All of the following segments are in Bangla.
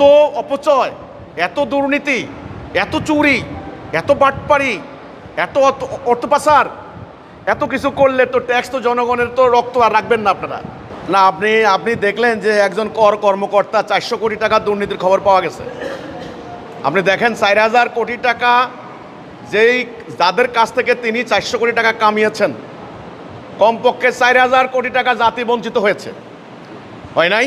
এত অপচয়, এত দুর্নীতি, এত চুরি, এত বাটপাড়ি, এত অর্থ পাচার, এত কিছু করলে তো ট্যাক্স তো জনগণের তো রক্ত আর রাখবেন না আপনারা। না, আপনি দেখলেন যে একজন কর্মকর্তা 400 কোটি টাকা দুর্নীতির খবর পাওয়া গেছে। আপনি দেখেন 4000 কোটি টাকা যাদের কাছ থেকে তিনি 400 কোটি টাকা কামিয়েছেন, কমপক্ষে 4000 কোটি টাকা জাতি বঞ্চিত হয়েছে, হয় নাই?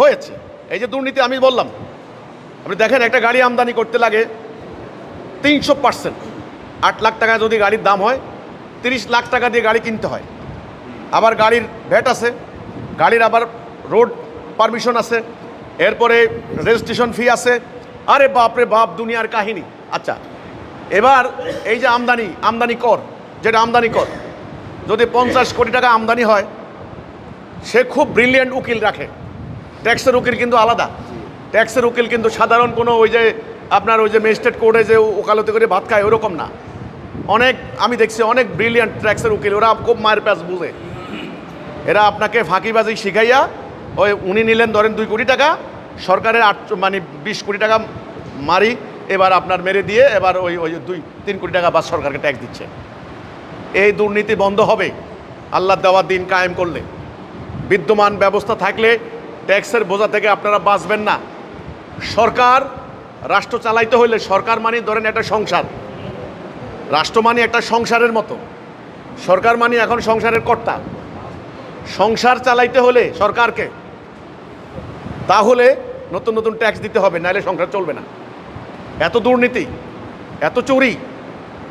হয়েছে। এই যে দুর্নীতি আমি বললাম, আপনি দেখেন একটা গাড়ি আমদানি করতে লাগে 300%। 8 লাখ টাকা যদি গাড়ির দাম হয়, 30 লাখ টাকা দিয়ে গাড়ি কিনতে হয়। আবার গাড়ির ভ্যাট আছে, গাড়ির আবার রোড পারমিশন আছে, এরপরে রেজিস্ট্রেশন ফি আছে। আরে বাপরে বাপ, দুনিয়ার কাহিনী। আচ্ছা, এবার এই যে আমদানি কর, যেটা আমদানি কর, যদি 50 কোটি টাকা আমদানি হয়, সে খুব ব্রিলিয়েন্ট উকিল রাখে। ট্যাক্সের উকিল কিন্তু আলাদা। ট্যাক্সের উকিল কিন্তু সাধারণ কোনো ওই যে আপনার ওই যে ম্যাজিস্ট্রেট কোর্টে যে ওকালতি করে ভাত খায় ওরকম না। আমি দেখছি অনেক ব্রিলিয়েন্ট ট্যাক্সের উকিল, ওরা খুব মায়ের প্যাচ বুঝে। এরা আপনাকে ফাঁকিবাজি শিখাইয়া উনি নিলেন ধরেন 2 কোটি টাকা, সরকারের 20 কোটি টাকা মারি এবার আপনার মেরে দিয়ে এবার ওই 2-3 কোটি টাকা বাস সরকারকে ট্যাক্স দিচ্ছে। এই দুর্নীতি বন্ধ হবে আল্লাহ দেওয়ার দিন কায়েম করলে। বিদ্যমান ব্যবস্থা থাকলে ট্যাক্সের বোঝা থেকে আপনারা বাঁচবেন না। রাষ্ট্র চালাইতে হইলে, সরকার মানে ধরেন একটা সংসার, রাষ্ট্র মানে একটা সংসারের মতো, সরকার মানে এখন সংসারের কর্তা। সংসার চালাইতে হলে সরকারকে, তাহলে নতুন নতুন ট্যাক্স দিতে হবে, নাহলে সংসার চলবে না। এত দুর্নীতি, এত চুরি,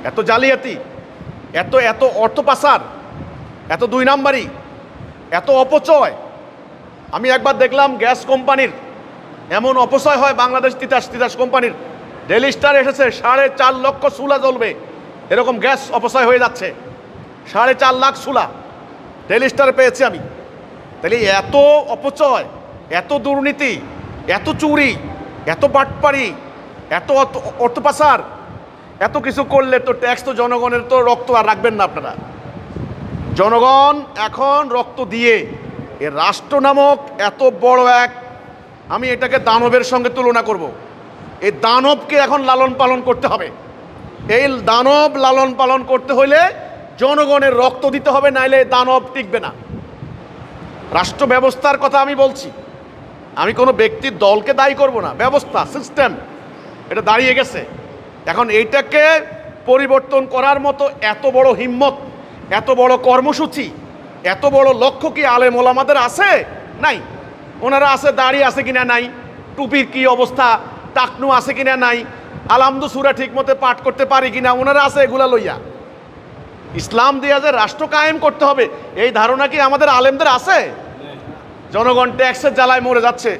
এত জালিয়াতি, এত অর্থ পাচার, এত 2 নাম্বারি, এত অপচয়। আমি একবার দেখলাম গ্যাস কোম্পানির এমন অপচয় হয়, বাংলাদেশ তিতাস কোম্পানির ডেইলি স্টার এসেছে 4.5 লক্ষ চুলা জ্বলবে, এরকম গ্যাস অপচয় হয়ে যাচ্ছে। 4.5 লাখ চুলা ডেইলি স্টারে পেয়েছি আমি। তাহলে এত অপচয়, এত দুর্নীতি, এত চুরি, এত বাটপাড়ি, এত অর্থ পাচার, এত কিছু করলে তো ট্যাক্স তো জনগণের তো রক্ত আর রাখবেন না আপনারা। জনগণ এখন রক্ত দিয়ে এ রাষ্ট্র নামক এত বড় আমি এটাকে দানবের সঙ্গে তুলনা করব। এই দানবকে এখন লালন পালন করতে হবে। এই দানব লালন পালন করতে হইলে জনগণের রক্ত দিতে হবে, নাইলে দানব টিকবে না। রাষ্ট্র ব্যবস্থার কথা আমি বলছি, আমি কোনো ব্যক্তির দলকে দায়ী করব না। ব্যবস্থা, সিস্টেম এটা দাঁড়িয়ে গেছে। এখন এইটাকে পরিবর্তন করার মতো এত বড় হিম্মত, এত বড় কর্মসূচি, এত বড় লক্ষ্য কি আলেম ওলামাদের আছে? নাই। ওনারা আছে, দাড়ি আছে কিনা নাই, টুপির কি অবস্থা, টাকনু আছে কিনা নাই, আলহামদু সূরা ঠিক মতো পাঠ করতে পারি কিনা, ওনারা আছে এগুলা লইয়া। ইসলাম দিয়া যে রাষ্ট্র কায়েম করতে হবে, এই ধারণা কি আমাদের আলেমদের আছে? জনগণ ট্যাক্সের জ্বালায় মরে যাচ্ছে,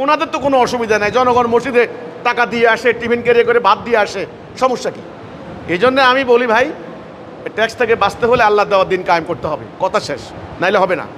ওনাদের তো কোনো অসুবিধা নাই। জনগণ মসজিদে টাকা দিয়ে আসে, টিফিন ক্যারি করে ভাত দিয়ে আসে, সমস্যা কি? এই জন্য আমি বলি ভাই, ট্যাক্স থেকে বাঁচতে হলে আল্লাহ দেওয়ার দিন কায়েম করতে হবে, কথা শেষ, নাইলে হবে না।